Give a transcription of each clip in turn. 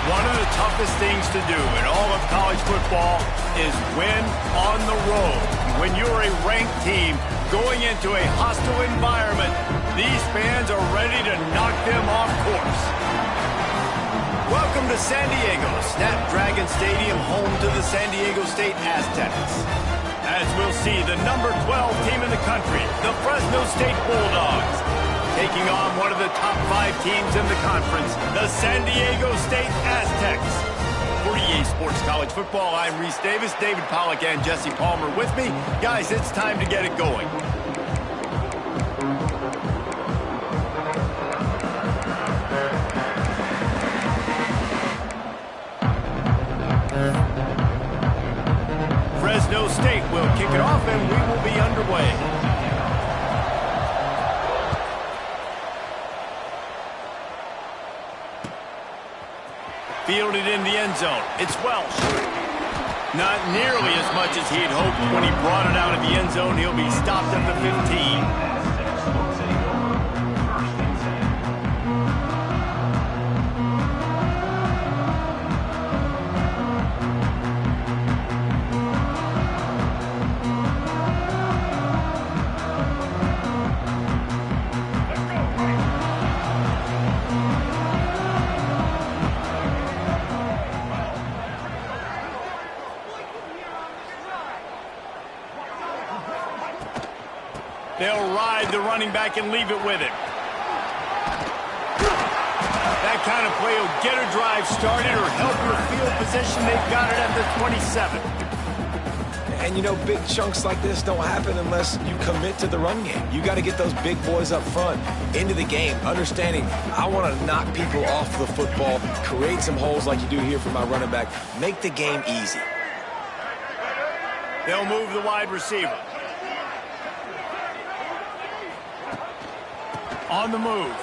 One of the toughest things to do in all of college football is win on the road. When you're a ranked team going into a hostile environment, these fans are ready to knock them off course. Welcome to San Diego, Snapdragon Stadium, home to the San Diego State Aztecs. As we'll see, the number 12 team in the country, the Fresno State Bulldogs, taking on one of the top 5 teams in the conference, the San Diego State Aztecs. For EA Sports College Football, I'm Reese Davis, David Pollack, and Jesse Palmer with me. Guys, it's time to get it going. Fresno State will kick it off, and we will be underway. Fielded in the end zone. It's Welsh. Not nearly as much as he'd hoped when he brought it out of the end zone. He'll be stopped at the 15. They'll ride the running back and leave it with him. That kind of play will get a drive started or help your field position. They've got it at the 27. And you know, big chunks like this don't happen unless you commit to the run game. You got to get those big boys up front into the game, understanding I want to knock people off the football, create some holes like you do here for my running back, make the game easy. They'll move the wide receiver. On the move.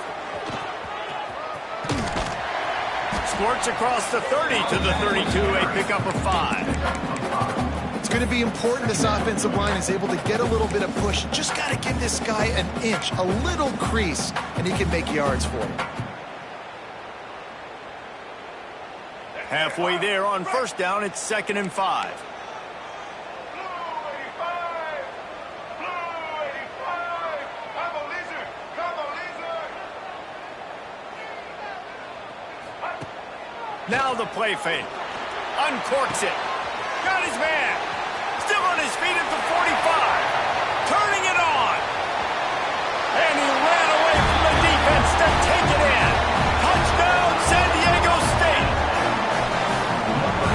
Squirts across the 30 to the 32, a pickup of 5. It's going to be important this offensive line is able to get a little bit of push. Just got to give this guy an inch, a little crease, and he can make yards for you. Halfway there on first down, it's 2nd and 5. Now the play fake. Uncorks it. Got his man. Still on his feet at the 45. Turning it on. And he ran away from the defense to take it in. Touchdown, San Diego State.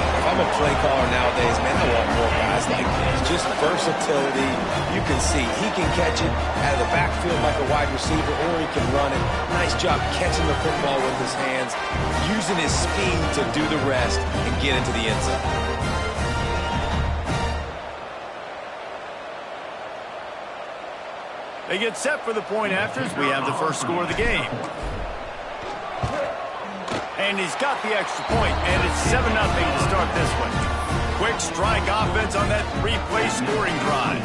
If I'm a play caller nowadays, man, I want more guys like this. Just versatility. You can see he can catch it out of the backfield like a wide receiver, or he can run it. Nice job catching the football with his hands, using his speed to do the rest and get into the end zone. They get set for the point afters. We have the first score of the game. And he's got the extra point, and it's 7-0 to start this one. Quick strike offense on that 3-play scoring drive.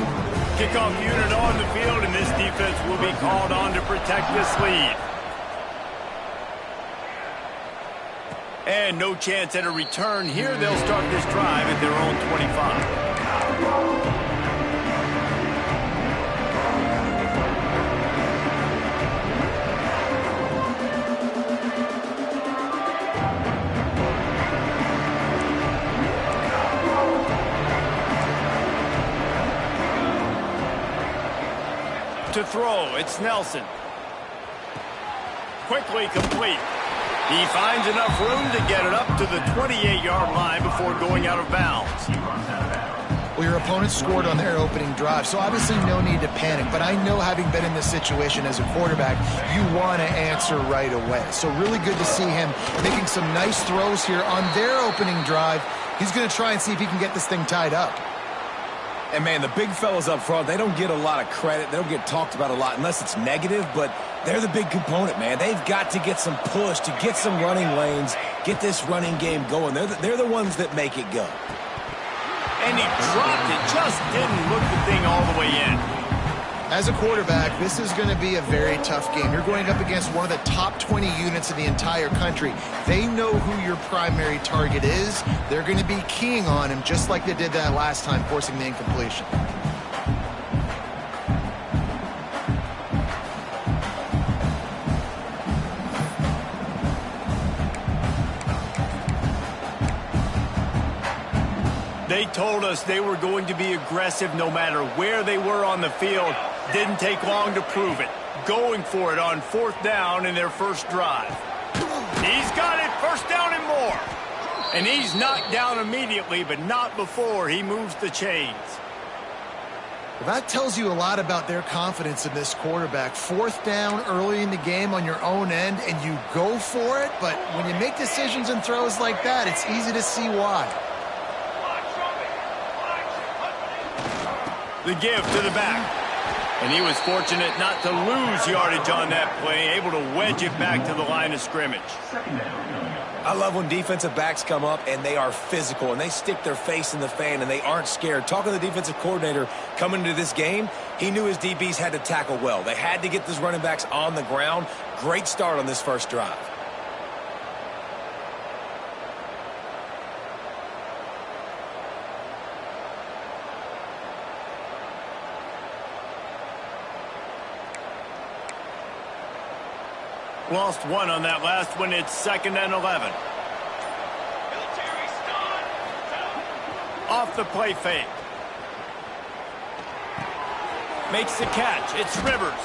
Kickoff unit on the field, and this defense will be called on to protect this lead. And no chance at a return here. They'll start this drive at their own 25. To throw, it's Nelson. Quickly complete. He finds enough room to get it up to the 28-yard line before going out of bounds. Well, your opponent scored on their opening drive, so obviously no need to panic. But I know, having been in this situation as a quarterback, you want to answer right away. So really good to see him making some nice throws here on their opening drive. He's going to try and see if he can get this thing tied up. And, man, the big fellas up front, they don't get a lot of credit. They don't get talked about a lot unless it's negative, but they're the big component, man. They've got to get some push, to get some running lanes, get this running game going. They're the ones that make it go. And he dropped it, just didn't look the thing all the way in. As a quarterback, this is going to be a very tough game. You're going up against one of the top 20 units in the entire country. They know who your primary target is. They're going to be keying on him just like they did that last time, forcing the incompletion. They told us they were going to be aggressive no matter where they were on the field. Didn't take long to prove it. Going for it on 4th down in their first drive. He's got it, 1st down and more. And he's knocked down immediately, but not before he moves the chains. Well, that tells you a lot about their confidence in this quarterback. 4th down early in the game on your own end, and you go for it. But when you make decisions and throws like that, it's easy to see why. The give to the back. And he was fortunate not to lose yardage on that play, able to wedge it back to the line of scrimmage. I love when defensive backs come up and they are physical and they stick their face in the fan and they aren't scared. Talking to the defensive coordinator coming into this game, he knew his DBs had to tackle well. They had to get those running backs on the ground. Great start on this first drive. Lost one on that last one. It's 2nd and 11. Off the play fake. Makes the catch. It's Rivers.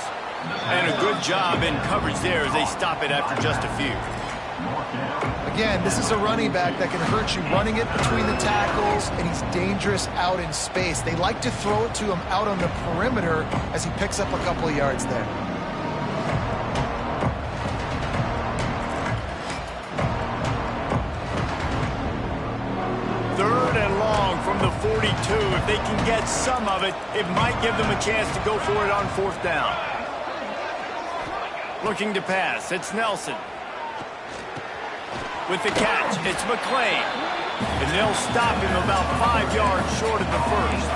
And a good job in coverage there as they stop it after just a few. Again, this is a running back that can hurt you running it between the tackles, and he's dangerous out in space. They like to throw it to him out on the perimeter as he picks up a couple of yards there. From the 42, if they can get some of it, it might give them a chance to go for it on 4th down. Looking to pass, it's Nelson. With the catch, it's McClain. And they'll stop him about 5 yards short of the first.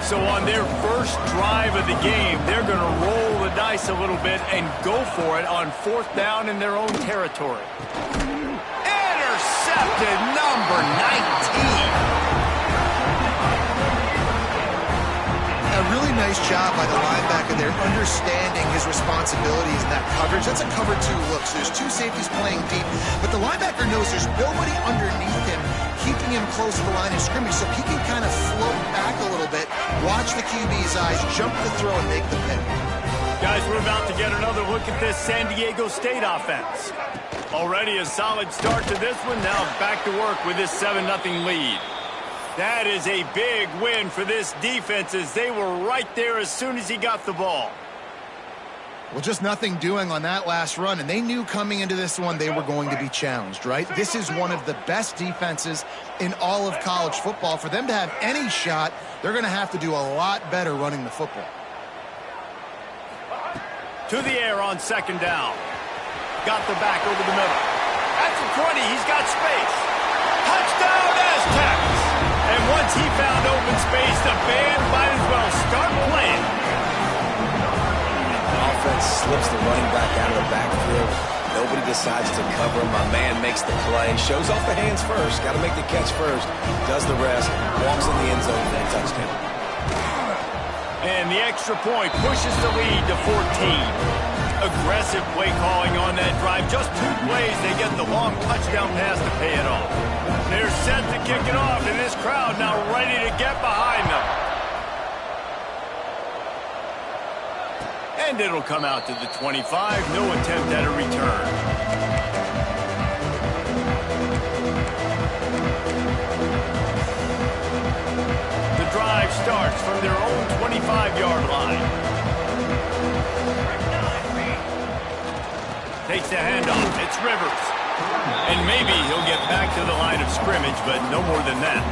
So on their first drive of the game, they're going to roll the dice a little bit and go for it on 4th down in their own territory. Intercepted, number 19. A really nice job by the linebacker there, understanding his responsibilities in that coverage. That's a cover 2 look, so there's 2 safeties playing deep, but the linebacker knows there's nobody underneath him, keeping him close to the line of scrimmage, so he can kind of float back a little bit, watch the QB's eyes, jump the throw, and make the pick. Guys, we're about to get another look at this San Diego State offense. Already a solid start to this one. Now back to work with this 7-0 lead. That is a big win for this defense as they were right there as soon as he got the ball. Well, just nothing doing on that last run, and they knew coming into this one they were going to be challenged, right? This is one of the best defenses in all of college football. For them to have any shot, they're going to have to do a lot better running the football. To the air on 2nd down. Got the back over the middle. At the 20, he's got space. Touchdown, Aztecs! And once he found open space, the band might as well start playing. The offense slips the running back out of the backfield. Nobody decides to cover him. My man makes the play. Shows off the hands first. Got to make the catch first. Does the rest. Walks in the end zone for a touchdown. And the extra point pushes the lead to 14. Aggressive play calling on that drive. Just 2 plays, they get the long touchdown pass to pay it off. They're set to kick it off, and this crowd now ready to get behind them. And it'll come out to the 25. No attempt at a return. The drive starts from their own 25-yard line. Takes the handoff. It's Rivers. And maybe he'll get back to the line of scrimmage, but no more than that.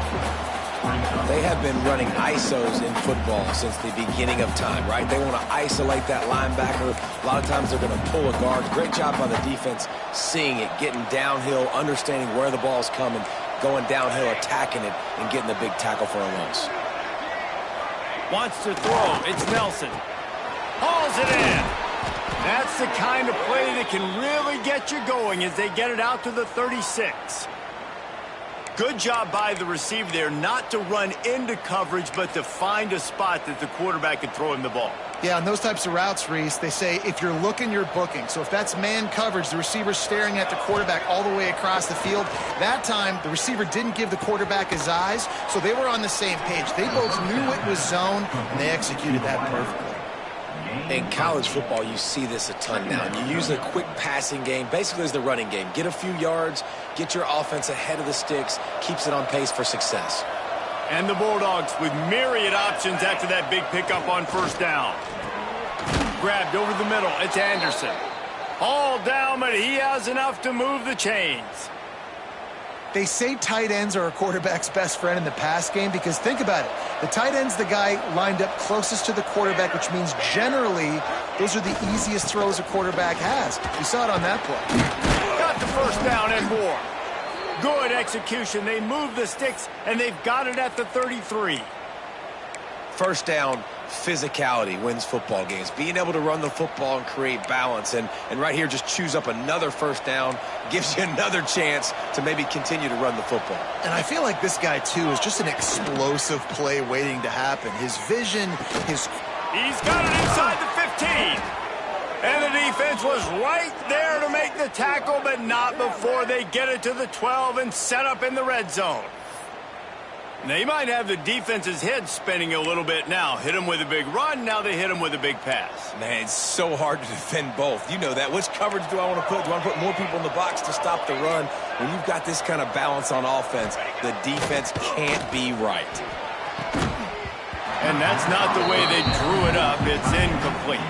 They have been running ISOs in football since the beginning of time, right? They want to isolate that linebacker. A lot of times they're going to pull a guard. Great job by the defense seeing it, getting downhill, understanding where the ball's coming, going downhill, attacking it, and getting the big tackle for a loss. Wants to throw. It's Nelson. Hauls it in. That's the kind of play that can really get you going as they get it out to the 36. Good job by the receiver there not to run into coverage, but to find a spot that the quarterback can throw him the ball. Yeah, on those types of routes, Reese, they say if you're looking, you're booking. So if that's man coverage, the receiver's staring at the quarterback all the way across the field. That time, the receiver didn't give the quarterback his eyes, so they were on the same page. They both knew it was zone, and they executed that perfectly. In college football, you see this a ton now. You use a quick passing game, basically as the running game. Get a few yards, get your offense ahead of the sticks, keeps it on pace for success. And the Bulldogs with myriad options after that big pickup on first down. Grabbed over the middle. It's Anderson. All down, but he has enough to move the chains. They say tight ends are a quarterback's best friend in the pass game because think about it. The tight end's the guy lined up closest to the quarterback, which means generally those are the easiest throws a quarterback has. We saw it on that play. Got the first down and more. Good execution. They move the sticks, and they've got it at the 33. First down, physicality wins football games. Being able to run the football and create balance. And right here, just choose up another first down, gives you another chance to maybe continue to run the football. And I feel like this guy, too, is just an explosive play waiting to happen. His vision, his... He's got it inside the 15. And the defense was right there to make the tackle, but not before they get it to the 12 and set up in the red zone. They might have the defense's head spinning a little bit now. Hit him with a big run, now they hit him with a big pass. Man, it's so hard to defend both. You know that. Which coverage do I want to put? Do I want to put more people in the box to stop the run? When you've got this kind of balance on offense, the defense can't be right. And that's not the way they drew it up. It's incomplete.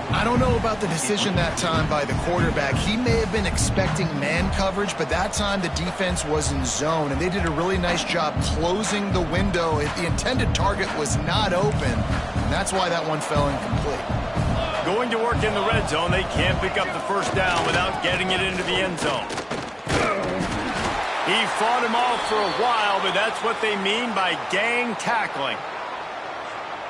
I don't know about the decision that time by the quarterback. He may have been expecting man coverage, but that time the defense was in zone, and they did a really nice job closing the window. The intended target was not open, and that's why that one fell incomplete. Going to work in the red zone, they can't pick up the first down without getting it into the end zone. He fought him off for a while, but that's what they mean by gang tackling.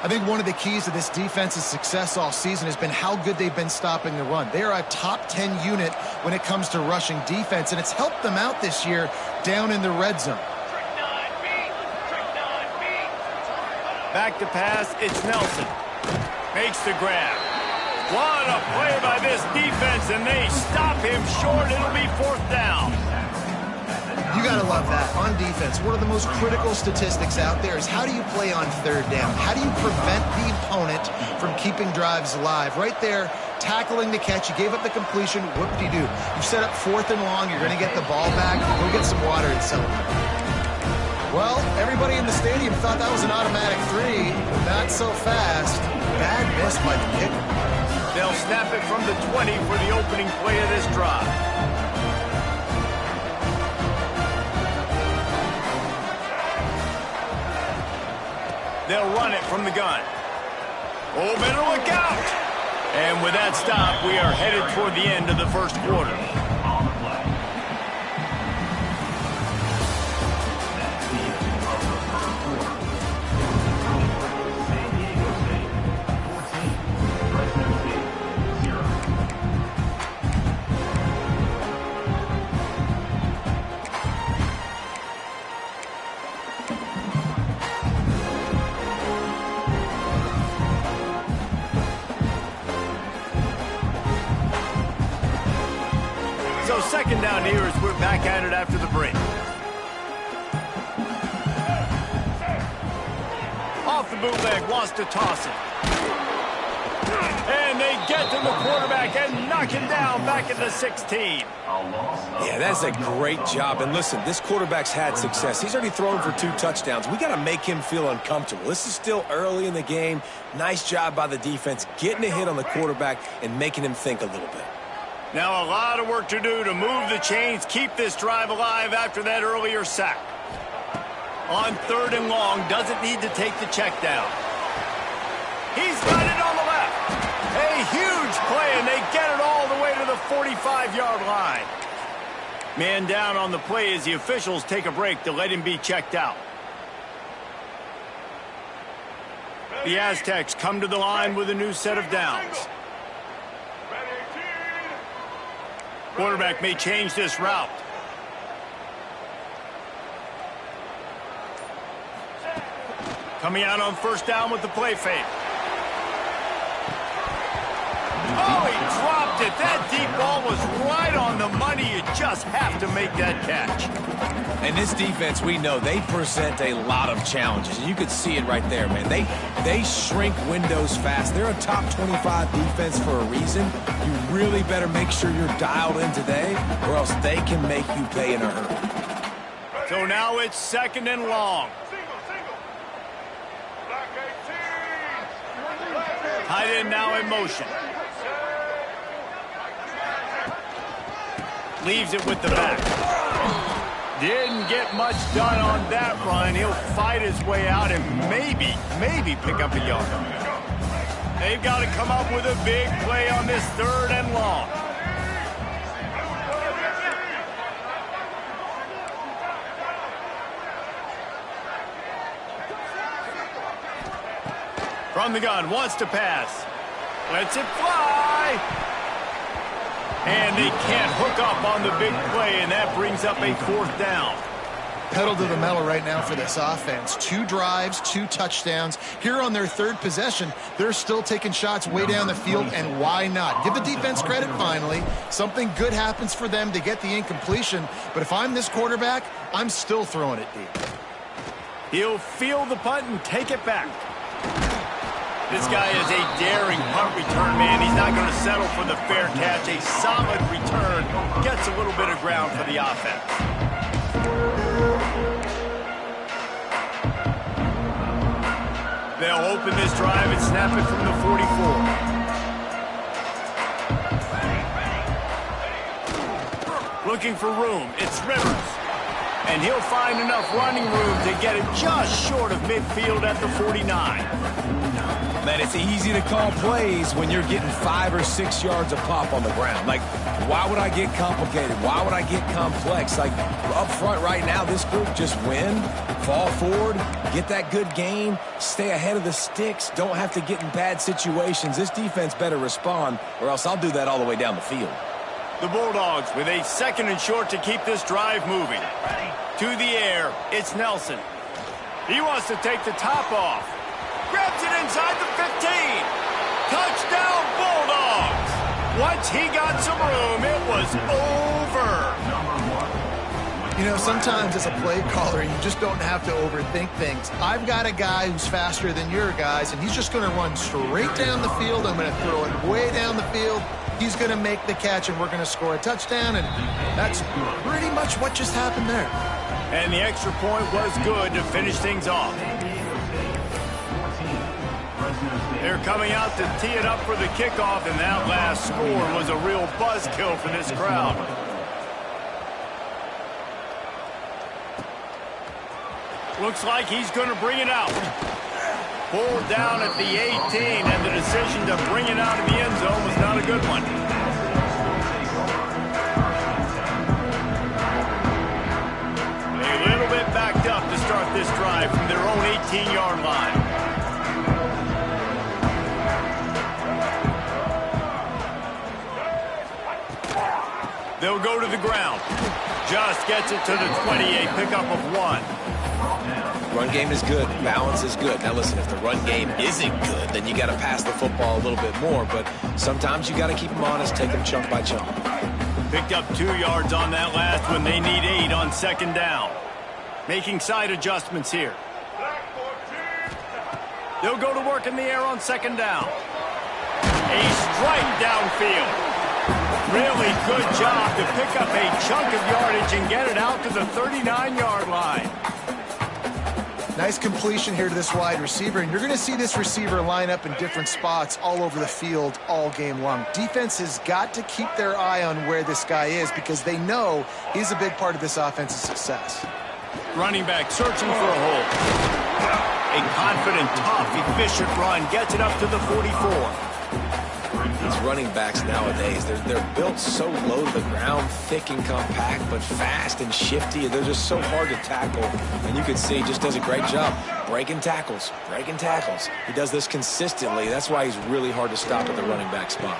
I think one of the keys to this defense's success all season has been how good they've been stopping the run. They are a top 10 unit when it comes to rushing defense, and it's helped them out this year down in the red zone. Back to pass, it's Nelson. Makes the grab. What a play by this defense, and they stop him short. It'll be fourth down. You got to love that. On defense, one of the most critical statistics out there is how do you play on third down? How do you prevent the opponent from keeping drives alive? Right there, tackling the catch. You gave up the completion. What did you do? You set up fourth and long. You're going to get the ball back. Go get some water and celebrate. Well, everybody in the stadium thought that was an automatic 3. Not so fast. Bad miss by the kicker. They'll snap it from the 20 for the opening play of this drive. They'll run it from the gun. Oh, better look out. And with that stop, we are headed toward the end of the first quarter. So second down here as we're back at it after the break. Off the bootleg, wants to toss it. And they get to the quarterback and knock him down back at the 16. Yeah, that's a great job. And listen, this quarterback's had success. He's already thrown for 2 touchdowns. We got to make him feel uncomfortable. This is still early in the game. Nice job by the defense, getting a hit on the quarterback and making him think a little bit. Now a lot of work to do to move the chains, keep this drive alive after that earlier sack. On third and long, doesn't need to take the check down. He's got it on the left. A huge play, and they get it all the way to the 45-yard line. Man down on the play as the officials take a break to let him be checked out. The Aztecs come to the line with a new set of downs. Quarterback may change this route. Coming out on first down with the play fake. Oh, he dropped it. That deep ball was right on the money. You just have to make that catch. And this defense, we know, they present a lot of challenges. And you could see it right there, man. They shrink windows fast. They're a top 25 defense for a reason. You really better make sure you're dialed in today, or else they can make you pay in a hurry. So now it's second and long. Tight end now in motion. Leaves it with the back. Didn't get much done on that run. He'll fight his way out and maybe pick up a yard. They've got to come up with a big play on this third and long. From the gun, wants to pass. Lets it fly. And they can't hook up on the big play, and that brings up a fourth down. Pedal to the metal right now for this offense. 2 drives, 2 touchdowns. Here on their third possession, they're still taking shots way down the field, and why not? Give the defense credit finally. Something good happens for them to get the incompletion, but if I'm this quarterback, I'm still throwing it deep. He'll field the punt and take it back. This guy is a daring punt return man. He's not going to settle for the fair catch. A solid return. Gets a little bit of ground for the offense. They'll open this drive and snap it from the 44. Looking for room. It's Rivers. And he'll find enough running room to get it just short of midfield at the 49. Man, it's easy to call plays when you're getting 5 or 6 yards a pop on the ground. Like, why would I get complicated? Why would I get complex? Like, up front right now, this group just win, fall forward, get that good gain, stay ahead of the sticks, don't have to get in bad situations. This defense better respond, or else I'll do that all the way down the field. The Bulldogs with a second and short to keep this drive moving. To the air, it's Nelson. He wants to take the top off. Grabs it inside the 15. Touchdown, Bulldogs. Once he got some room, it was over. You know, sometimes as a play caller, you just don't have to overthink things. I've got a guy who's faster than your guys, and he's just going to run straight down the field. I'm going to throw it way down the field. He's going to make the catch, and we're going to score a touchdown, and that's pretty much what just happened there. And the extra point was good to finish things off. They're coming out to tee it up for the kickoff, and that last score was a real buzzkill for this crowd. Looks like he's going to bring it out. Pulled down at the 18, and the decision to bring it out of the end zone was not a good one. A little bit backed up to start this drive from their own 18-yard line. They'll go to the ground. Just gets it to the 28, pickup of 1. Run game is good. Balance is good. Now, listen, if the run game isn't good, then you got to pass the football a little bit more. But sometimes you got to keep them honest, take them chunk by chunk. Picked up 2 yards on that last one. They need 8 on second down. Making side adjustments here. They'll go to work in the air on second down. A strike downfield. Really good job to pick up a chunk of yardage and get it out to the 39-yard line. Nice completion here to this wide receiver, and you're going to see this receiver line up in different spots all over the field all game long. Defense has got to keep their eye on where this guy is because they know he's a big part of this offense's success. Running back searching for a hole. A confident, tough, efficient run gets it up to the 44. these running backs nowadays, they're built so low to the ground, thick and compact, but fast and shifty. They're just so hard to tackle. And you can see he just does a great job breaking tackles, breaking tackles. He does this consistently. That's why he's really hard to stop at the running back spot.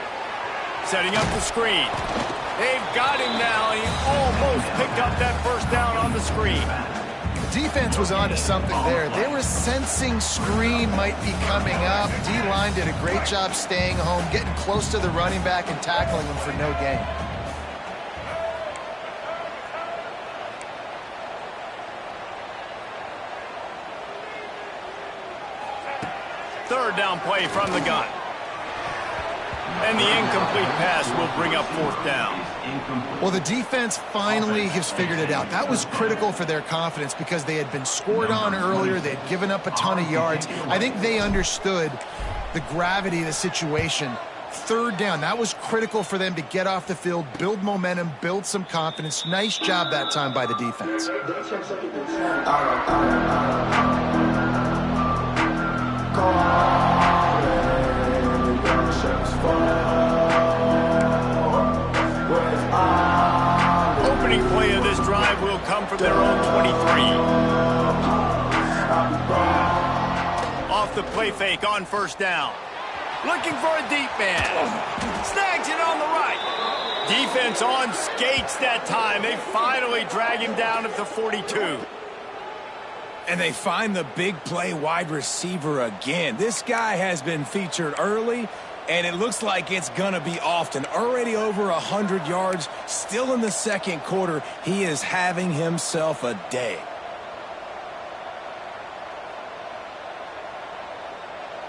Setting up the screen. They've got him now, and he almost picked up that first down on the screen. The defense was onto something there. They were sensing screen might be coming up. D-line did a great job staying home, getting close to the running back and tackling him for no gain. Third down play from the gun. And the incomplete pass will bring up fourth down. Well, the defense finally has figured it out. That was critical for their confidence because they had been scored on earlier. They had given up a ton of yards. I think they understood the gravity of the situation. Third down, that was critical for them to get off the field, build momentum, build some confidence. Nice job that time by the defense. Opening play of this drive will come from their own 23. Off the play fake on first down. Looking for a deep man. Snags it on the right. Defense on skates that time. They finally drag him down at the 42. And they find the big play wide receiver again. This guy has been featured early, and it looks like it's going to be often. Already over 100 yards, still in the second quarter. He is having himself a day.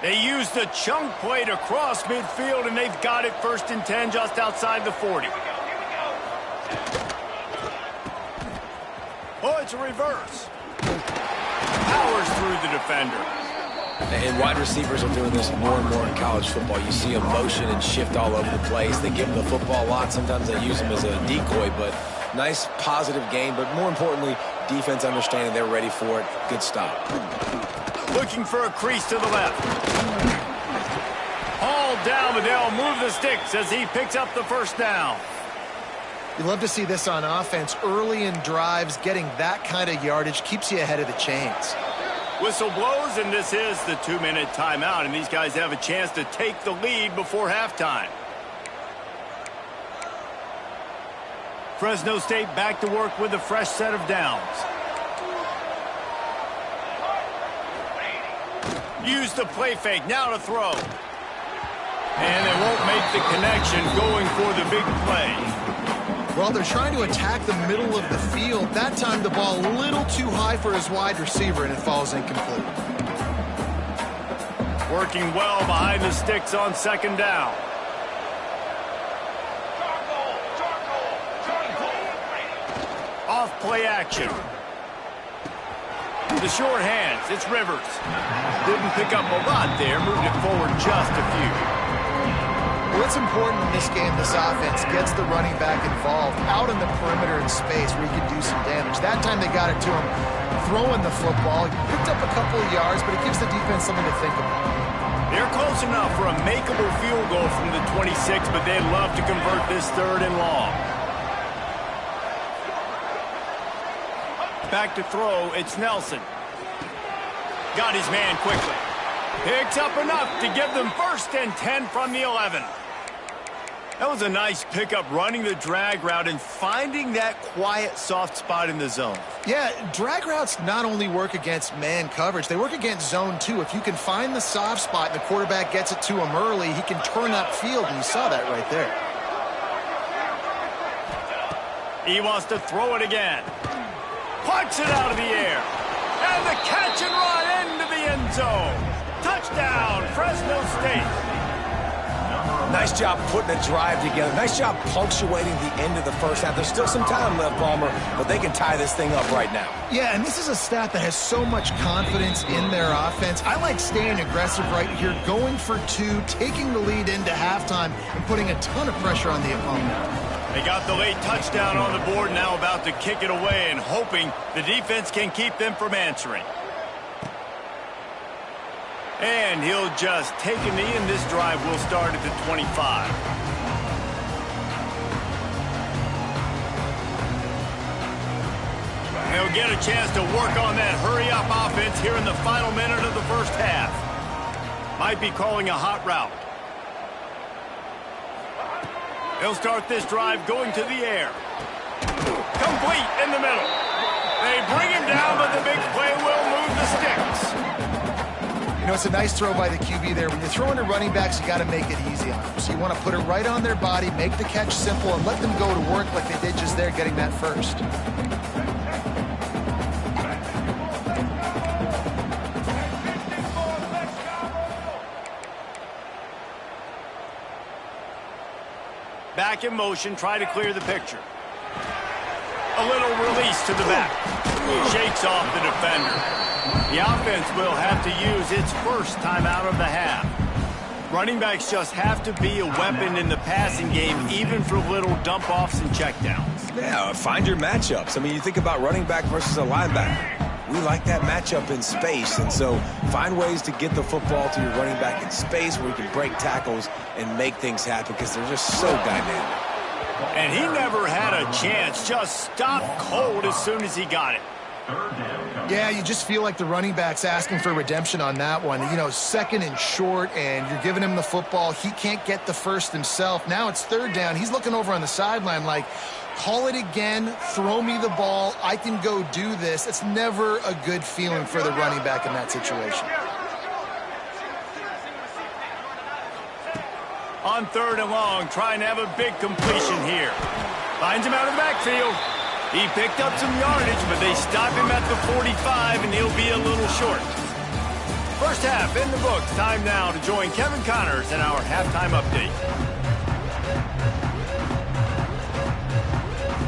They used the chunk play to cross midfield, and they've got it first and 10 just outside the 40. Oh, it's a reverse. Powers through the defender. And wide receivers are doing this more and more in college football. You see a motion and shift all over the place. They give them the football a lot. Sometimes they use them as a decoy, but nice positive game. But more importantly, defense understanding they're ready for it. Good stop. Looking for a crease to the left. Hauled down, but they'll move the sticks as he picks up the first down. You love to see this on offense. Early in drives, getting that kind of yardage keeps you ahead of the chains. Whistle blows, and this is the 2-minute timeout, and these guys have a chance to take the lead before halftime. Fresno State back to work with a fresh set of downs. Use the play fake, now to throw. And they won't make the connection going for the big play. Well, they're trying to attack the middle of the field. That time the ball a little too high for his wide receiver, and it falls incomplete. Working well behind the sticks on second down. Off play action. The short hands, it's Rivers. Didn't pick up a lot there, moved it forward just a few. What's important in this game, this offense gets the running back involved out in the perimeter in space where he can do some damage. That time they got it to him throwing the football. He picked up a couple of yards, but it gives the defense something to think about. They're close enough for a makeable field goal from the 26, but they'd love to convert this third and long. Back to throw, it's Nelson. Got his man quickly. Picks up enough to give them first and 10 from the 11. That was a nice pickup, running the drag route and finding that quiet, soft spot in the zone. Yeah, drag routes not only work against man coverage, they work against zone too. If you can find the soft spot and the quarterback gets it to him early, he can turn upfield, and you saw that right there. He wants to throw it again. Pucks it out of the air. And the catch and run into the end zone. Touchdown, Fresno State. Nice job putting a drive together. Nice job punctuating the end of the first half. There's still some time left, Palmer, but they can tie this thing up right now. Yeah, and this is a staff that has so much confidence in their offense. I like staying aggressive right here, going for two, taking the lead into halftime, and putting a ton of pressure on the opponent. They got the late touchdown on the board, now about to kick it away and hoping the defense can keep them from answering. And he'll just take a knee, and this drive will start at the 25. They'll get a chance to work on that hurry-up offense here in the final minute of the first half. Might be calling a hot route. They'll start this drive going to the air. Complete in the middle. They bring him down, but the big play will move the sticks. You know, it's a nice throw by the QB there. When you're throwing to running backs, you got to make it easy on them. So you want to put it right on their body, make the catch simple, and let them go to work like they did just there, getting that first. Back in motion, try to clear the picture. A little release to the back. Shakes off the defender. The offense will have to use its first timeout of the half. Running backs just have to be a weapon in the passing game, even for little dump-offs and checkdowns. Yeah, find your matchups. I mean, you think about running back versus a linebacker. We like that matchup in space, and so find ways to get the football to your running back in space where you can break tackles and make things happen because they're just so dynamic. And he never had a chance, just stopped cold as soon as he got it. Yeah, you just feel like the running back's asking for redemption on that one. You know, second and short, and you're giving him the football. He can't get the first himself. Now it's third down. He's looking over on the sideline like, call it again, throw me the ball, I can go do this. It's never a good feeling for the running back in that situation. On third and long, trying to have a big completion here. Finds him out of the backfield. He picked up some yardage, but they stop him at the 45, and he'll be a little short. First half in the books. Time now to join Kevin Connors in our halftime update.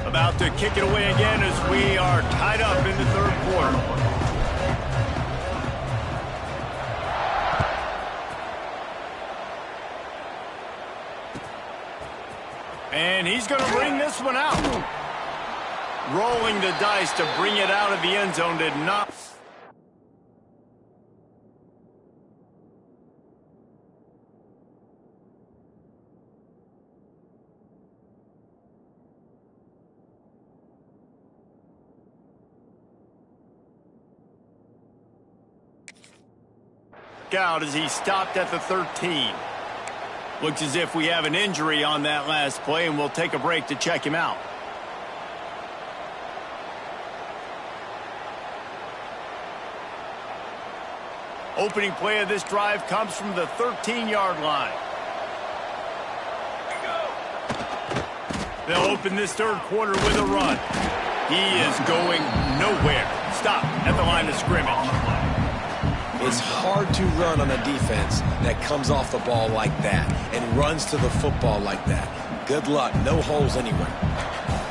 About to kick it away again as we are tied up in the third quarter. And he's going to bring this one out. Rolling the dice to bring it out of the end zone did not. Out as he stopped at the 13. Looks as if we have an injury on that last play, and we'll take a break to check him out. Opening play of this drive comes from the 13-yard line. They'll open this third quarter with a run. He is going nowhere. Stop at the line of scrimmage. It's hard to run on a defense that comes off the ball like that and runs to the football like that. Good luck. No holes anywhere.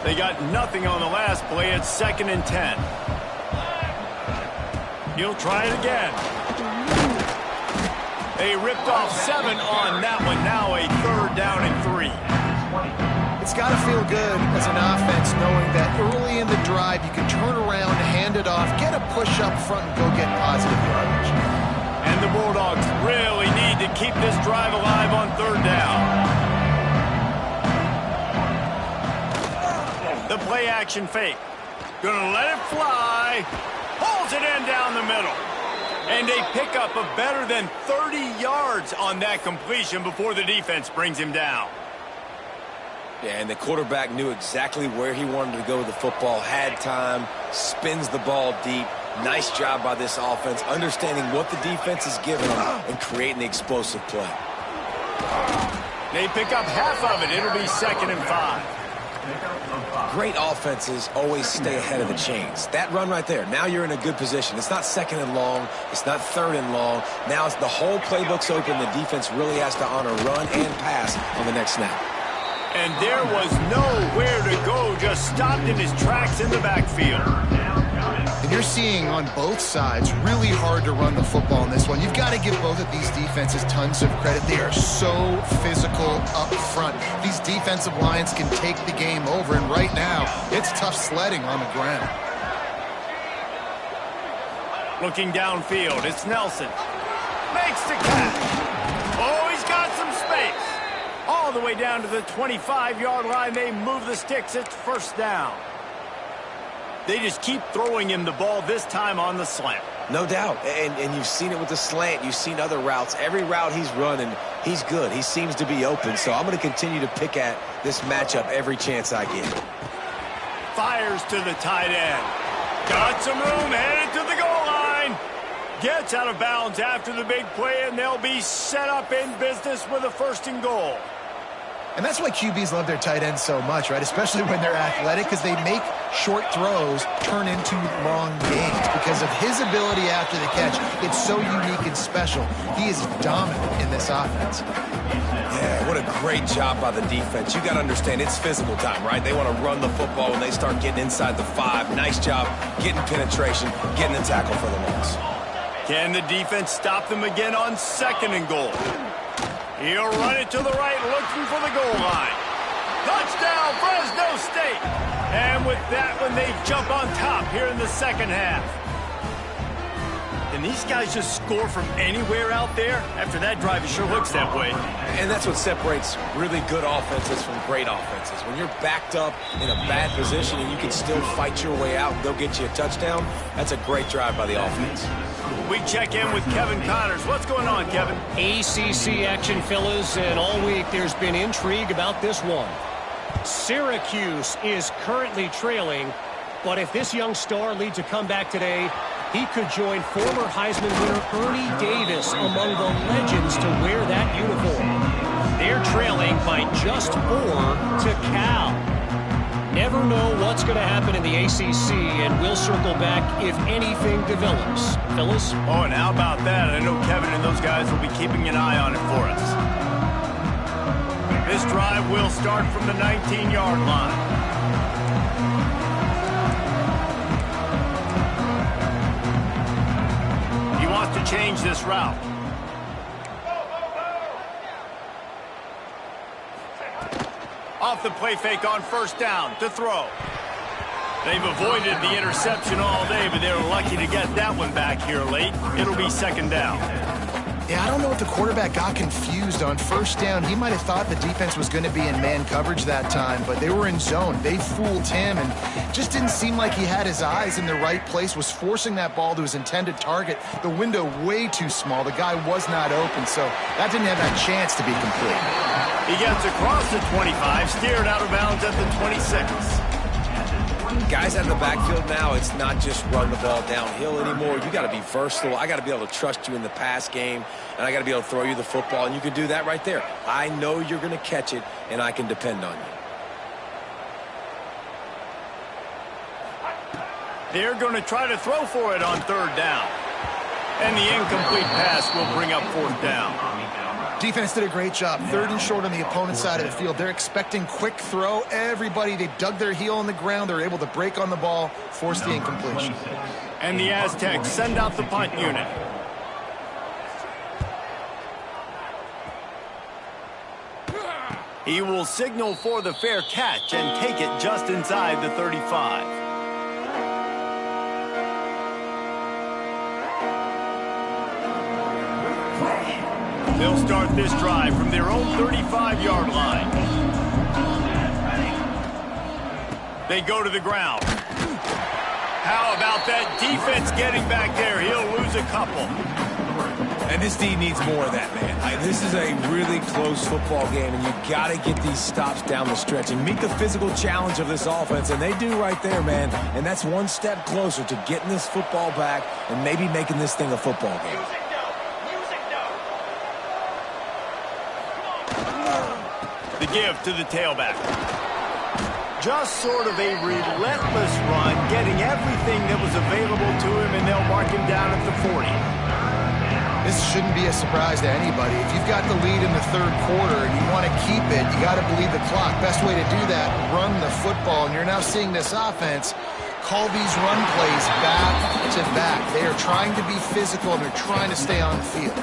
They got nothing on the last play. It's 2nd and 10. He'll try it again. They ripped off 7 on that one. Now a 3rd down and 3. It's got to feel good as an offense knowing that early in the drive you can turn around, hand it off, get a push up front, and go get positive yardage. And the Bulldogs really need to keep this drive alive on 3rd down. The play action fake. Gonna let it fly. Pulls it in down the middle. And they pick up a better than 30 yards on that completion before the defense brings him down. Yeah, and the quarterback knew exactly where he wanted to go with the football, had time, spins the ball deep. Nice job by this offense, understanding what the defense is giving them and creating the explosive play. They pick up half of it. It'll be 2nd and 5. Great offenses always stay ahead of the chains. That run right there, now you're in a good position. It's not 2nd and long. It's not 3rd and long. Now it's the whole playbook's open. The defense really has to honor run and pass on the next snap. And there was nowhere to go, just stopped in his tracks in the backfield. And you're seeing on both sides really hard to run the football in this one. You've got to give both of these defenses tons of credit. They are so physical up front. These defensive lines can take the game over, and right now it's tough sledding on the ground. Looking downfield, it's Nelson. Makes the catch. Oh, he's got some space. All the way down to the 25-yard line. They move the sticks. It's first down. They just keep throwing him the ball, this time on the slant. No doubt. And you've seen it with the slant. You've seen other routes. Every route he's running, he's good. He seems to be open. So I'm going to continue to pick at this matchup every chance I get. Fires to the tight end. Got some room, headed to the goal line. Gets out of bounds after the big play, and they'll be set up in business with a 1st and goal. And that's why QBs love their tight ends so much, right? Especially when they're athletic, because they make short throws turn into long gains. Because of his ability after the catch, it's so unique and special. He is dominant in this offense. Yeah, what a great job by the defense. You got to understand, it's physical time, right? They want to run the football when they start getting inside the 5. Nice job getting penetration, getting the tackle for the loss. Can the defense stop them again on 2nd and goal? He'll run it to the right, looking for the goal line. Touchdown, Fresno State! And with that one, they jump on top here in the 2nd half. And these guys just score from anywhere out there? After that drive, it sure looks that way. And that's what separates really good offenses from great offenses. When you're backed up in a bad position and you can still fight your way out and go get you a touchdown, that's a great drive by the offense. We check in with Kevin Connors. What's going on, Kevin? ACC action, fellas, and all week there's been intrigue about this one. Syracuse is currently trailing, but if this young star leads a comeback today, he could join former Heisman winner Ernie Davis among the legends to wear that uniform. They're trailing by just 4 to Cal. Never know what's going to happen in the ACC, and we'll circle back if anything develops. Fellas? Oh, and how about that? I know Kevin and those guys will be keeping an eye on it for us. This drive will start from the 19-yard line. He wants to change this route. Off the play fake on 1st down to throw. They've avoided the interception all day, but they were lucky to get that one back here late. It'll be 2nd down. Yeah, I don't know if the quarterback got confused on 1st down. He might have thought the defense was going to be in man coverage that time, but they were in zone. They fooled him and just didn't seem like he had his eyes in the right place, was forcing that ball to his intended target. The window way too small. The guy was not open, so that didn't have that chance to be complete. He gets across the 25, steered out of bounds at the 26. Guys out of the backfield now, it's not just run the ball downhill anymore. You got to be versatile. I got to be able to trust you in the pass game, and I got to be able to throw you the football, and you can do that right there. I know you're going to catch it, and I can depend on you. They're going to try to throw for it on 3rd down. And the incomplete pass will bring up 4th down. Defense did a great job. 3rd and short on the opponent's side of the field. They're expecting quick throw. Everybody, they dug their heel on the ground. They're able to break on the ball, force the incompletion. And the Aztecs send out the punt unit. He will signal for the fair catch and take it just inside the 35. They'll start this drive from their own 35-yard line. They go to the ground. How about that defense getting back there? He'll lose a couple. And this D needs more of that, man. This is a really close football game, and you got to get these stops down the stretch and meet the physical challenge of this offense, and they do right there, man. And that's one step closer to getting this football back and maybe making this thing a football game. The give to the tailback. Just sort of a relentless run, getting everything that was available to him, and they'll mark him down at the 40. This shouldn't be a surprise to anybody. If you've got the lead in the 3rd quarter and you want to keep it, you got to believe the clock. Best way to do that, run the football. And you're now seeing this offense call these run plays back to back. They are trying to be physical, and they're trying to stay on the field.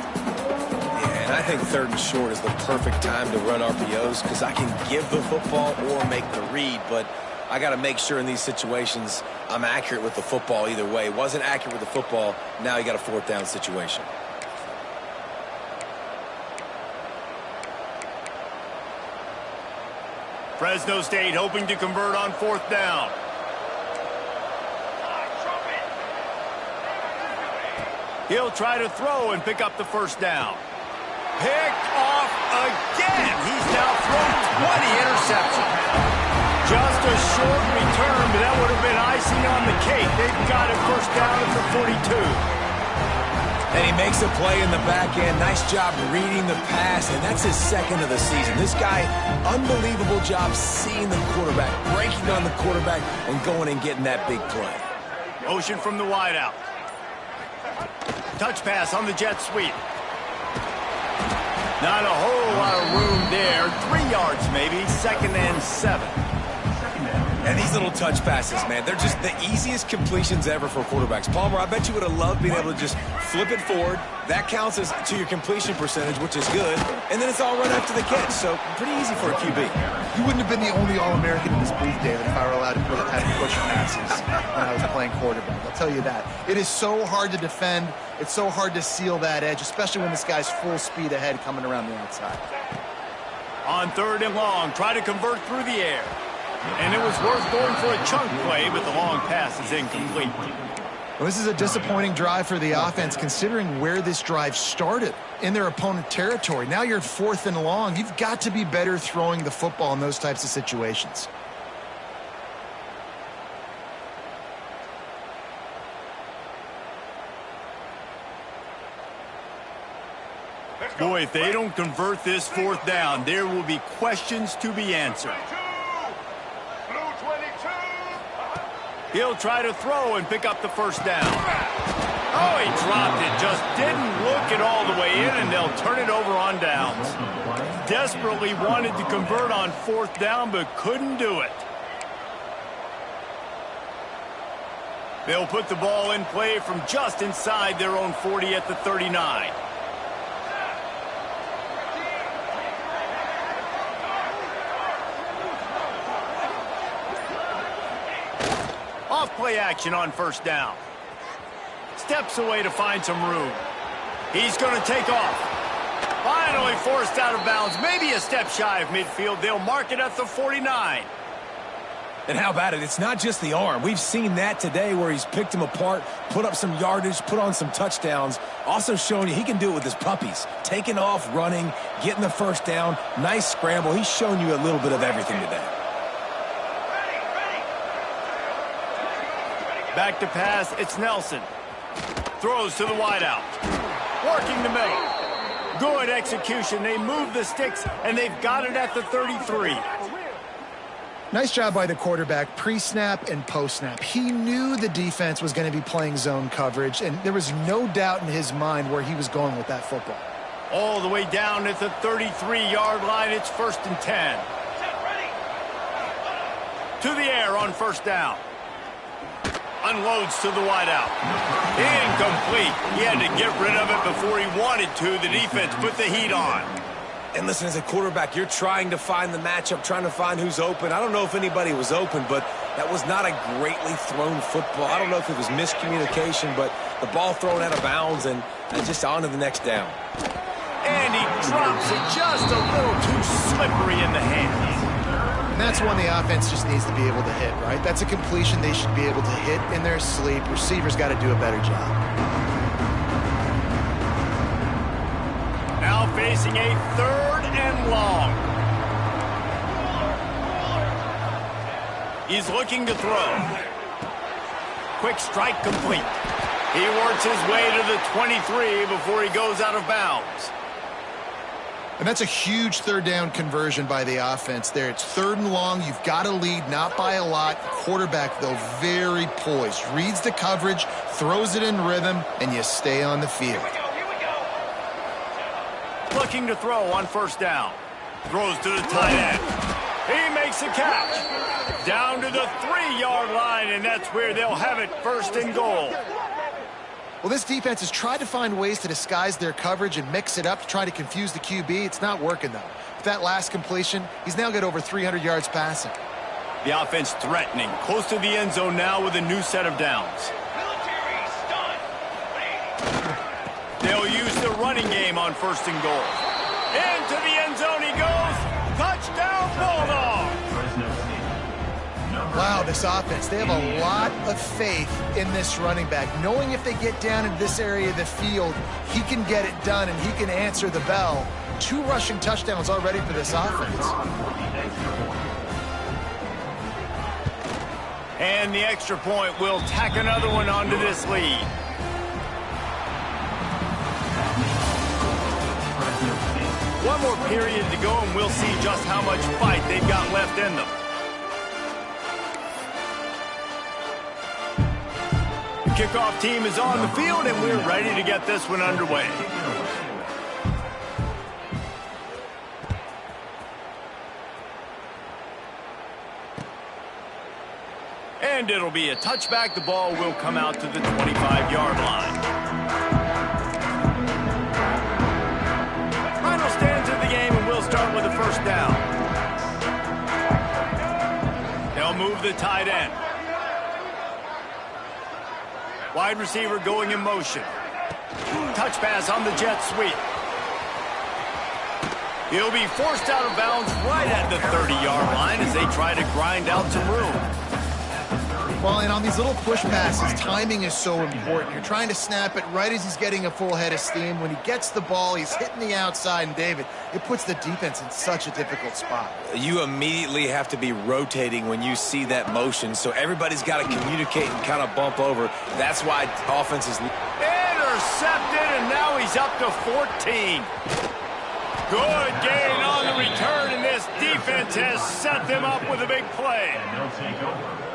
And I think 3rd and short is the perfect time to run RPOs because I can give the football or make the read, but I got to make sure in these situations I'm accurate with the football either way. Wasn't accurate with the football, now you got a 4th down situation. Fresno State hoping to convert on 4th down. He'll try to throw and pick up the 1st down. Picked off again. He's now thrown 20 interceptions. Just a short return, but that would have been icing on the cake. They've got it 1st down at the 42. And he makes a play in the back end. Nice job reading the pass, and that's his 2nd of the season. This guy, unbelievable job seeing the quarterback, breaking on the quarterback, and going and getting that big play. Motion from the wideout. Touch pass on the jet sweep. Not a whole lot of room there. 3 yards maybe, 2nd and 7. And these little touch passes, man, they're just the easiest completions ever for quarterbacks. Palmer, I bet you would have loved being able to just flip it forward. That counts as to your completion percentage, which is good. And then it's all run after the catch, so pretty easy for a QB. You wouldn't have been the only All-American in this booth, David, if I were allowed to have push passes when I was playing quarterback. I'll tell you that. It is so hard to defend. It's so hard to seal that edge, especially when this guy's full speed ahead coming around the outside. On 3rd and long, try to convert through the air. And it was worth going for a chunk play, but the long pass is incomplete. Well, this is a disappointing drive for the offense, considering where this drive started, in their opponent territory. Now you're 4th and long. You've got to be better throwing the football in those types of situations. Boy, if they don't convert this 4th down, there will be questions to be answered. He'll try to throw and pick up the 1st down. Oh, he dropped it. Just didn't look it all the way in, and they'll turn it over on downs. Desperately wanted to convert on 4th down, but couldn't do it. They'll put the ball in play from just inside their own 40 at the 39. Off-play action on 1st down. Steps away to find some room. He's going to take off. Finally forced out of bounds. Maybe a step shy of midfield. They'll mark it at the 49. And how about it? It's not just the arm. We've seen that today where he's picked him apart, put up some yardage, put on some touchdowns. Also showing you he can do it with his puppies. Taking off, running, getting the 1st down. Nice scramble. He's shown you a little bit of everything today. Back to pass, it's Nelson. Throws to the wideout. Working the middle. Good execution. They move the sticks, and they've got it at the 33. Nice job by the quarterback, pre-snap and post-snap. He knew the defense was going to be playing zone coverage, and there was no doubt in his mind where he was going with that football. All the way down at the 33-yard line, it's 1st and 10. To the air on 1st down. Unloads to the wideout. Incomplete. He had to get rid of it before he wanted to. The defense put the heat on. And listen, as a quarterback, you're trying to find the matchup, trying to find who's open. I don't know if anybody was open, but that was not a greatly thrown football. I don't know if it was miscommunication, but the ball thrown out of bounds and just on to the next down. And he drops it just a little too slippery in the hands. And that's one the offense just needs to be able to hit, right? That's a completion they should be able to hit in their sleep. Receivers got to do a better job. Now facing a 3rd and long. He's looking to throw. Quick strike complete. He works his way to the 23 before he goes out of bounds. And that's a huge 3rd down conversion by the offense there. It's 3rd and long. You've got to lead, not by a lot. Quarterback, though, very poised. Reads the coverage, throws it in rhythm, and you stay on the field. Looking to throw on 1st down. Throws to the tight end. He makes a catch. Down to the 3-yard line, and that's where they'll have it 1st and goal. Well, this defense has tried to find ways to disguise their coverage and mix it up to try to confuse the QB. It's not working, though. With that last completion, he's now got over 300 yards passing. The offense threatening, close to the end zone now with a new set of downs. They'll use the running game on 1st and goal. Into the end zone he goes. Touchdown, Bulldogs! Wow, this offense, they have a lot of faith in this running back, knowing if they get down into this area of the field, he can get it done and he can answer the bell. 2 rushing touchdowns already for this offense. And the extra point will tack another one onto this lead. One more period to go, and we'll see just how much fight they've got left in them. The kickoff team is on the field, and we're ready to get this one underway. And it'll be a touchback. The ball will come out to the 25-yard line. Final stands of the game, and we'll start with a first down. They'll move the tight end. Wide receiver going in motion. Touch pass on the jet sweep. He'll be forced out of bounds right at the 30-yard line as they try to grind out some room. Well, and on these little push passes, timing is so important. You're trying to snap it right as he's getting a full head of steam. When he gets the ball, he's hitting the outside, and David, it puts the defense in such a difficult spot. You immediately have to be rotating when you see that motion, so everybody's got to communicate and kind of bump over. That's why offense is... Intercepted, and now he's up to 14. Good gain on the return, and this defense has set them up with a big play.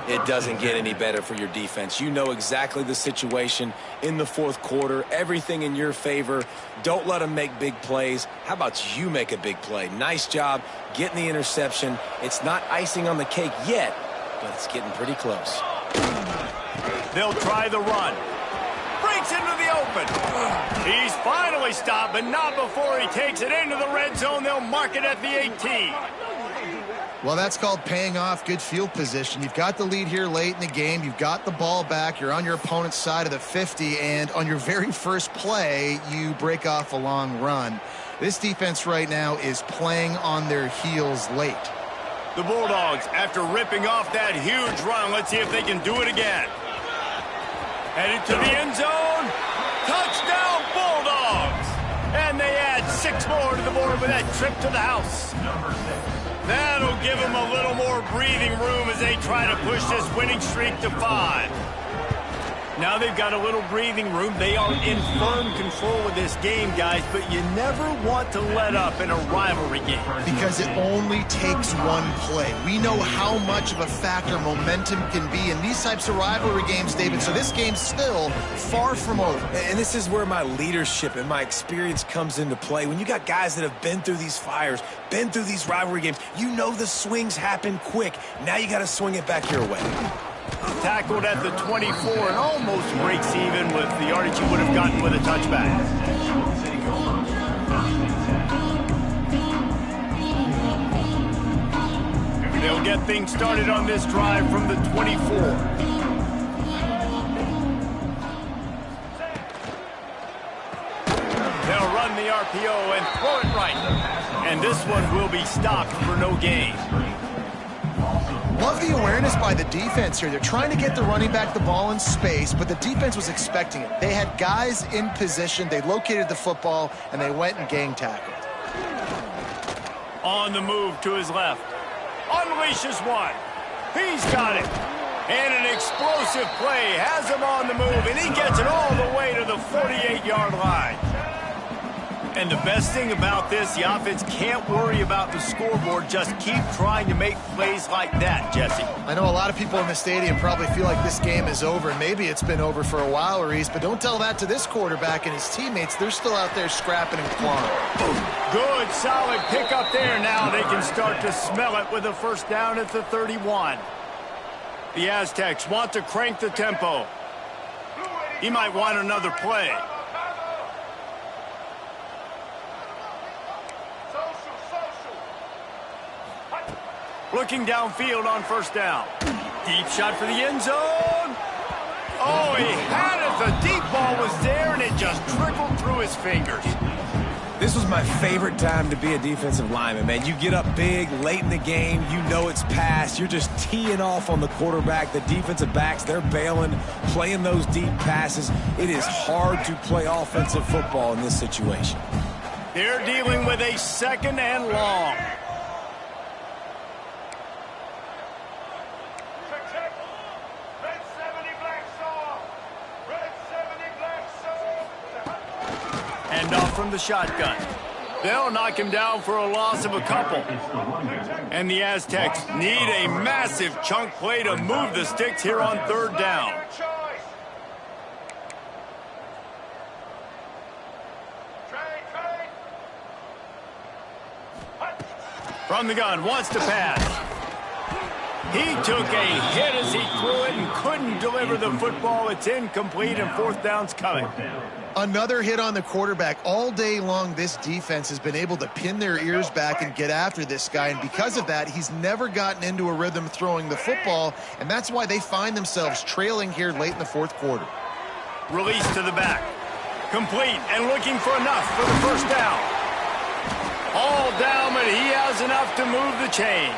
It doesn't get any better for your defense. You know exactly the situation in the fourth quarter. Everything in your favor. Don't let them make big plays. How about you make a big play? Nice job getting the interception. It's not icing on the cake yet, but it's getting pretty close. They'll try the run. Breaks into the open. He's finally stopped, but not before he takes it into the red zone. They'll mark it at the 18. Well, that's called paying off good field position. You've got the lead here late in the game. You've got the ball back. You're on your opponent's side of the 50, and on your very first play, you break off a long run. This defense right now is playing on their heels late. The Bulldogs, after ripping off that huge run, let's see if they can do it again. Headed to the end zone. Touchdown, Bulldogs! And they add 6 more to the board with that trip to the house. That'll give them a little more breathing room as they try to push this winning streak to 5. Now they've got a little breathing room. They are in firm control of this game, guys, but you never want to let up in a rivalry game. Because it only takes one play. We know how much of a factor momentum can be in these types of rivalry games, David, so this game's still far from over. And this is where my leadership and my experience comes into play. When you got guys that have been through these fires, been through these rivalry games, you know the swings happen quick. Now you got to swing it back your way. Tackled at the 24 and almost breaks even with the yardage he would have gotten with a touchback. They'll get things started on this drive from the 24. They'll run the RPO and throw it right. And this one will be stopped for no gain. Love the awareness by the defense here. They're trying to get the running back the ball in space, but the defense was expecting it. They had guys in position. They located the football, and they went and gang tackled. On the move to his left. Unleashes one. He's got it. And an explosive play has him on the move, and he gets it all the way to the 48-yard line. And the best thing about this, the offense can't worry about the scoreboard. Just keep trying to make plays like that, Jesse. I know a lot of people in the stadium probably feel like this game is over. Maybe it's been over for a while, Reese, but don't tell that to this quarterback and his teammates. They're still out there scrapping and clawing. Good, solid pick up there. Now they can start to smell it with a first down at the 31. The Aztecs want to crank the tempo. He might want another play. Looking downfield on first down. Deep shot for the end zone. Oh, he had it. The deep ball was there, and it just trickled through his fingers. This was my favorite time to be a defensive lineman, man. You get up big, late in the game, you know it's past. You're just teeing off on the quarterback. The defensive backs, they're bailing, playing those deep passes. It is hard to play offensive football in this situation. They're dealing with a 2nd and long. Hand off from the shotgun. They'll knock him down for a loss of a couple. And the Aztecs need a massive chunk play to move the sticks here on 3rd down. From the gun, wants to pass. He took a hit as he threw it and couldn't deliver the football. It's incomplete and 4th down's coming. Another hit on the quarterback. All day long, this defense has been able to pin their ears back and get after this guy, and because of that, he's never gotten into a rhythm throwing the football, and that's why they find themselves trailing here late in the 4th quarter. Release to the back. Complete and looking for enough for the 1st down. All down, but he has enough to move the chains.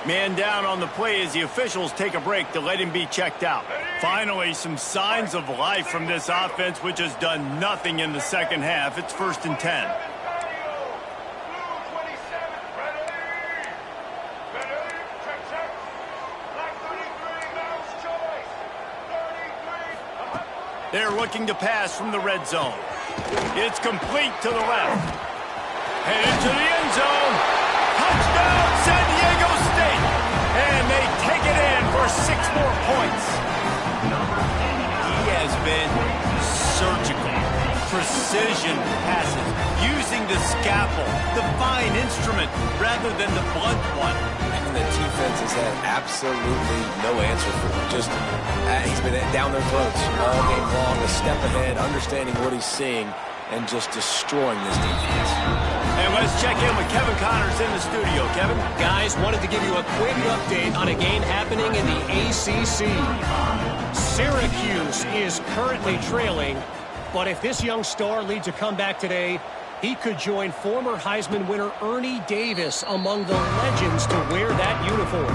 Man down on the play as the officials take a break to let him be checked out. Finally, some signs of life from this offense, which has done nothing in the 2nd half. It's 1st and 10. They're looking to pass from the red zone. It's complete to the left. Headed to the end zone. Touchdown, San Diego State. And they take it in for 6 more points. He has been surgical. Precision passes. Using the scalpel, the fine instrument, rather than the blunt one. And the defense has had absolutely no answer for him. Just, he's been down their throats all game long, a step ahead, understanding what he's seeing, and just destroying this defense. And let's check in with Kevin Connors in the studio. Kevin? Guys, wanted to give you a quick update on a game happening in the ACC. Syracuse is currently trailing, but if this young star leads a comeback today, he could join former Heisman winner Ernie Davis among the legends to wear that uniform.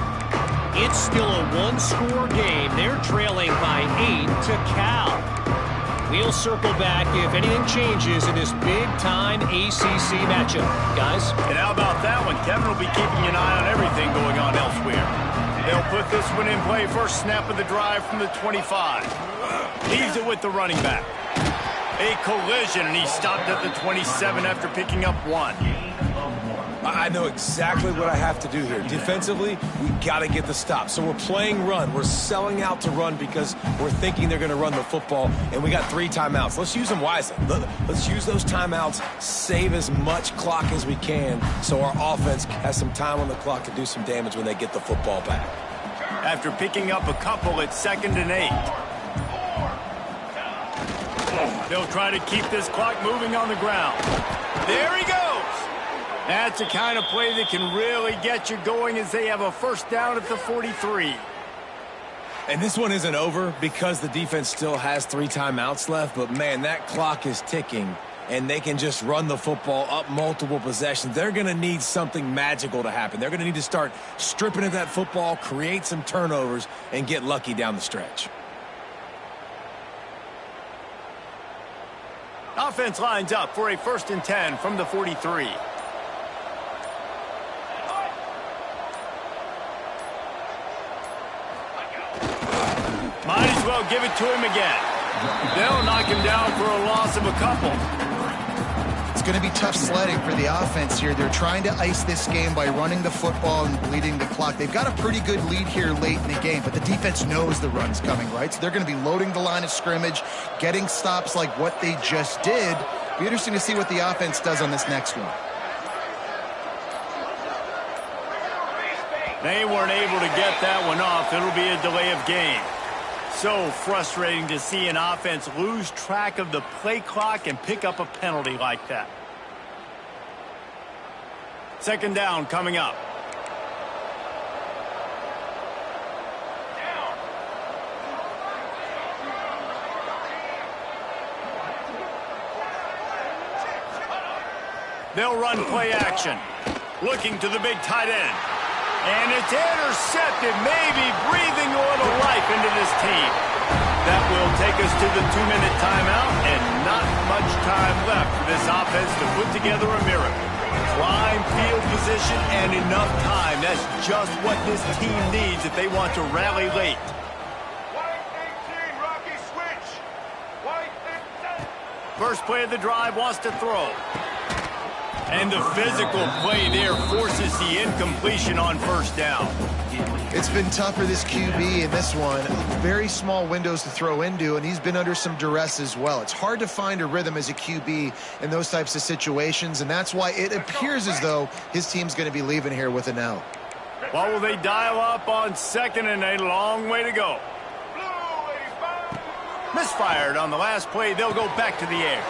It's still a 1-score game. They're trailing by 8 to Cal. We'll circle back if anything changes in this big-time ACC matchup. Guys? And how about that one? Kevin will be keeping an eye on everything going on elsewhere. They'll put this one in play. First snap of the drive from the 25. Leaves it with the running back. A collision, and he stopped at the 27 after picking up 1. I know exactly what I have to do here. Defensively, we got to get the stop. So we're playing run. We're selling out to run because we're thinking they're going to run the football, and we got 3 timeouts. Let's use them wisely. Let's use those timeouts, save as much clock as we can so our offense has some time on the clock to do some damage when they get the football back. After picking up a couple, it's 2nd and 8. They'll try to keep this clock moving on the ground. There he goes. That's the kind of play that can really get you going as they have a 1st down at the 43. And this one isn't over because the defense still has 3 timeouts left, but man, that clock is ticking, and they can just run the football up multiple possessions. They're going to need something magical to happen. They're going to need to start stripping at that football, create some turnovers, and get lucky down the stretch. Offense lines up for a 1st and 10 from the 43. Might as well give it to him again. They'll knock him down for a loss of a couple. It's going to be tough sledding for the offense here. They're trying to ice this game by running the football and bleeding the clock. They've got a pretty good lead here late in the game, but the defense knows the run's coming, right? So they're going to be loading the line of scrimmage, getting stops like what they just did. Be interesting to see what the offense does on this next one. They weren't able to get that one off. It'll be a delay of game. So frustrating to see an offense lose track of the play clock and pick up a penalty like that. 2nd down coming up. They'll run play action. Looking to the big tight end. And it's intercepted, maybe breathing a little life into this team. That will take us to the 2-minute timeout, and not much time left for this offense to put together a miracle. Prime field position and enough time. That's just what this team needs if they want to rally late. White 18, Rocky, switch. White 15. First play of the drive, wants to throw. And the physical play there forces the incompletion on first down. It's been tough for this QB in this one. Very small windows to throw into, and he's been under some duress as well. It's hard to find a rhythm as a QB in those types of situations, and that's why it appears as though his team's going to be leaving here with an L. What will they dial up on second and a long way to go? Misfired on the last play. They'll go back to the air.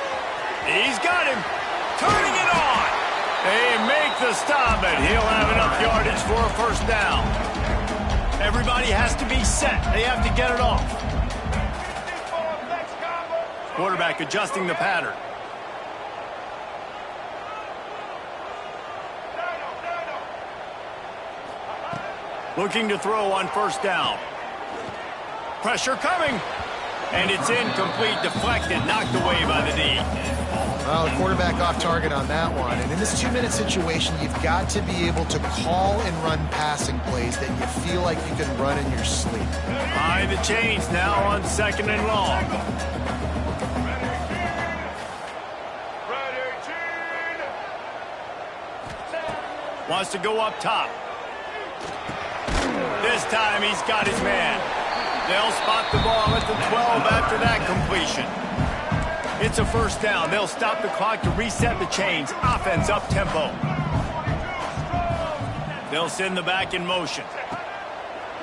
He's got him. Turning it on. They make the stop, and he'll have enough yardage for a first down. Everybody has to be set. They have to get it off. Quarterback adjusting the pattern. Looking to throw on first down. Pressure coming. And it's incomplete, deflected, knocked away by the D. Well, the quarterback off target on that one. And in this 2-minute situation, you've got to be able to call and run passing plays that you feel like you can run in your sleep. High the chains now on second and long. Wants to go up top. This time he's got his man. They'll spot the ball at the 12 after that completion. It's a first down. They'll stop the clock to reset the chains. Offense up tempo. They'll send the back in motion.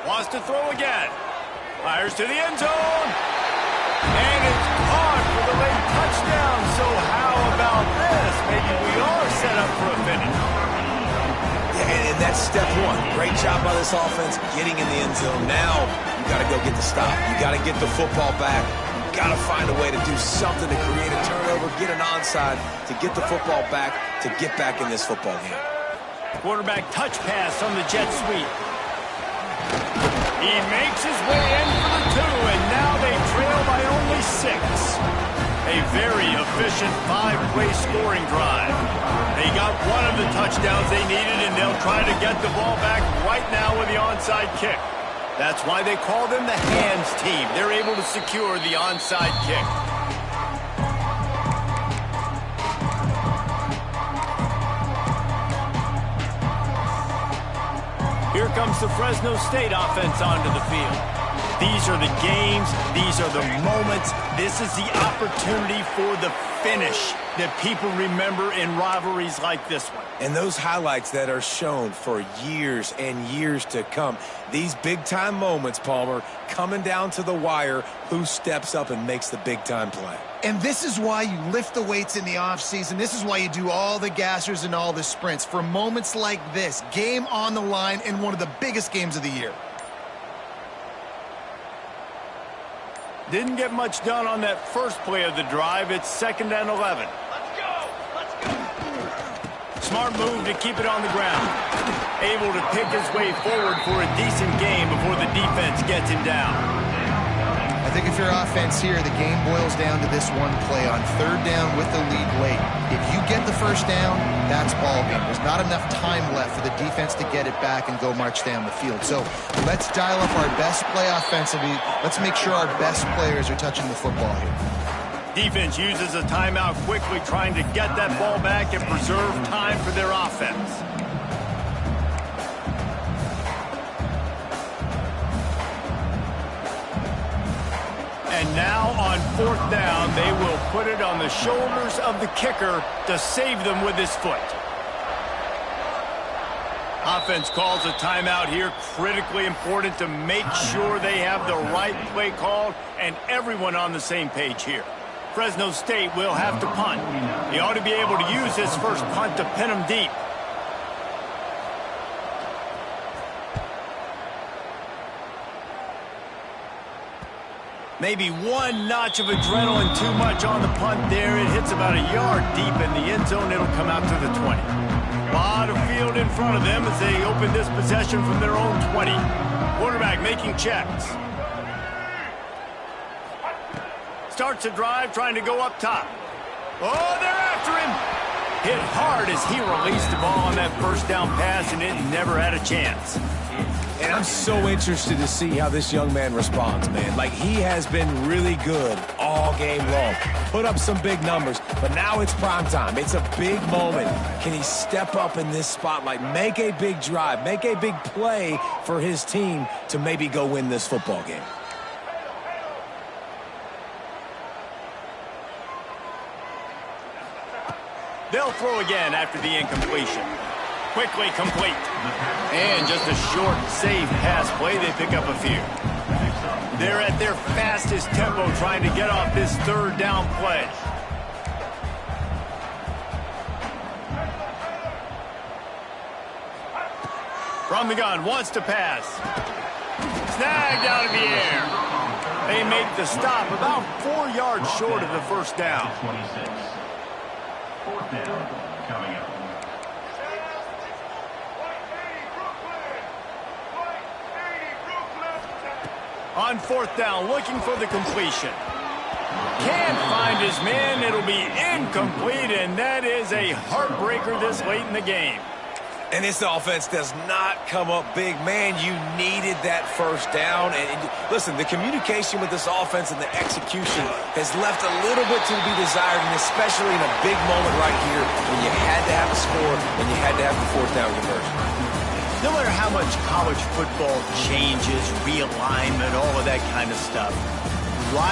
Wants to throw again. Fires to the end zone. And it's caught for the late touchdown. So how about this? Maybe we are set up for a finish. Yeah, and that's step one. Great job by this offense getting in the end zone. Now you got to go get the stop. You got to get the football back. Got to find a way to do something to create a turnover, get an onside, to get the football back, to get back in this football game. Quarterback touch pass on the jet sweep. He makes his way in for the 2, and now they trail by only 6. A very efficient 5-play scoring drive. They got one of the touchdowns they needed, and they'll try to get the ball back right now with the onside kick. That's why they call them the hands team. They're able to secure the onside kick. Here comes the Fresno State offense onto the field. These are the games. These are the moments. This is the opportunity for the finish that people remember in rivalries like this one. And those highlights that are shown for years and years to come. These big-time moments, Palmer, coming down to the wire, who steps up and makes the big-time play. And this is why you lift the weights in the offseason. This is why you do all the gassers and all the sprints. For moments like this, game on the line in one of the biggest games of the year. Didn't get much done on that first play of the drive. It's 2nd and 11. Let's go! Let's go! Smart move to keep it on the ground. Able to pick his way forward for a decent game before the defense gets him down. I think if you're offense here, the game boils down to this one play on 3rd down with the lead late. If you get the first down, that's ball game. There's not enough time left for the defense to get it back and go march down the field. So let's dial up our best play offensively. Let's make sure our best players are touching the football here. Defense uses a timeout quickly, trying to get that ball back and preserve time for their offense. And now on 4th down, they will put it on the shoulders of the kicker to save them with his foot. Offense calls a timeout here. Critically important to make sure they have the right play called and everyone on the same page here. Fresno State will have to punt. He ought to be able to use his first punt to pin them deep. Maybe one notch of adrenaline too much on the punt there. It hits about a yard deep in the end zone. It'll come out to the 20. A lot of field in front of them as they open this possession from their own 20. Quarterback making checks. Starts a drive trying to go up top. Oh, they're after him. Hit hard as he released the ball on that first down pass, and it never had a chance. And I'm so interested to see how this young man responds, man. Like, he has been really good all game long. Put up some big numbers, but now it's prime time. It's a big moment. Can he step up in this spotlight, make a big drive, make a big play for his team to maybe go win this football game? They'll throw again after the incompletion. Quickly complete. And just a short, safe pass play. They pick up a few. They're at their fastest tempo trying to get off this third down play. From the gun, wants to pass. Snagged out of the air. They make the stop about 4 yards short of the first down. 26. Fourth down coming up. On fourth down, looking for the completion. Can't find his man. It'll be incomplete, and that is a heartbreaker this late in the game. And this offense does not come up big. Man, you needed that first down. And listen, the communication with this offense and the execution has left a little bit to be desired, and especially in a big moment right here when you had to have a score and you had to have the fourth down conversion. No matter how much college football changes, realignment, all of that kind of stuff, rivalry